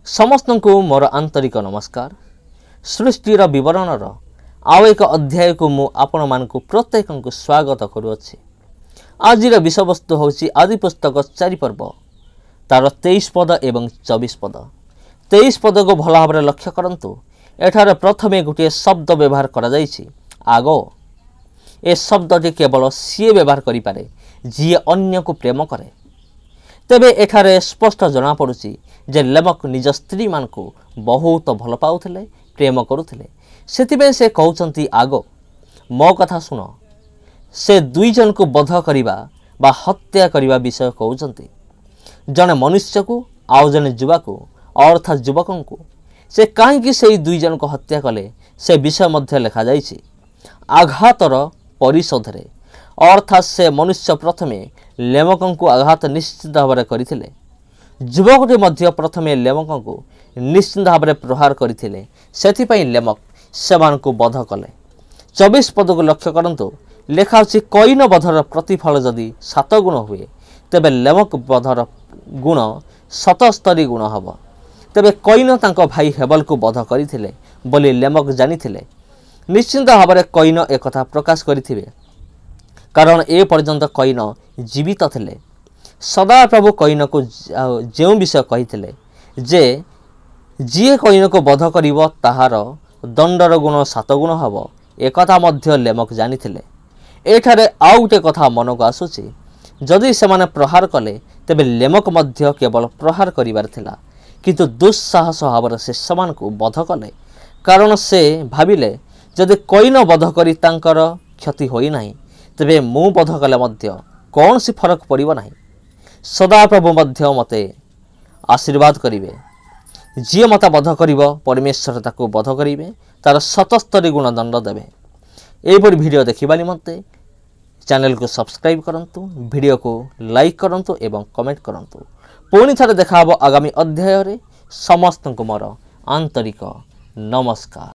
समस्त को मोर आंतरिक नमस्कार। सृष्टिर विवरणर आउ एक अध्याय को मु आपण मानकु प्रत्येक को स्वागत करुअछि। आज विषय वस्तु होछि आदि पुस्तक 4 पर्व तार 23 पद एवं 24 पद। 23 पद को भल भाव लक्ष्य करंतु। एठार प्रथमे गोटे शब्द व्यवहार करा जाइछि आगो। ए शब्दटी केवल सी व्यवहार करि पारे जी अन्य को प्रेम करे। तेबे एठारे स्पष्ट जना पड़ुछि जे लेमक निज स्त्री मान को बहुत भल पाउथिले, प्रेम करुथिले। सेतिबे से कहउचंती आगो मो कथा सुन। से दुई जन को बध करिबा बा हत्या करिबा विषय कहउचंती। जने मनुष्य को आउ जने युवा को अर्थात युवकों को से काहेकि से दुई जन को हत्या कले से विषय मध्य लिखा जाइछि। आघातर परिशोध रे अर्थात से मनुष्य प्रथमे लेमकों को आघात निश्चित भाव में करथिले। युवकटी मध्य प्रथमे लेमकों को निश्चित भाव में प्रहार करथिले। सेथिपई लेमक सेमान को बध कले। 24 पद को लक्ष्य करंतु। लेखा अछि कईन बधर प्रतिफल जदि 7 गुण हुए तेबे लेमक बधर गुण 77 गुण हब। तेबे कईन तांको भाई हेबल को बध करथिले बोली लेमक जानिथिले। निश्चित भाव में कईन एकथा प्रकाश करथिबे कारण ए पर्यंत कईन जीवित थिले। सदा प्रभु कईन को जो विषय कही जे जी कईन को बध करिवो ताहार दंडर गुण 7 गुण हब एकथा मध्य लेमक जानिथिले। एठारे आउ गोटे कथा मन को आसुछि जदि सेमाने प्रहार कले तेबे लेमक मध्य केवल प्रहार करिवार थिला किंतु दुस्साहस भाव से समान को बध कले कारण से भाविले जदि कईन बध करी तांकर क्षति होई नाही तेबे मु बध कले मध्य कौन सी फरक पड़िबो नाही। सदा प्रभु मध्य मते आशीर्वाद करिवे। जी मता बध करिवो परमेश्वर ताको बध करिवे तार 77 गुण दंड देवे। एपरि वीडियो देखिबा निमंते चैनल को सब्सक्राइब करंतु, वीडियो को लाइक करंतु एवं कमेंट करंतु। पुणी थरे देखा आगामी अध्याय रे। समस्त को मोर आंतरिक नमस्कार।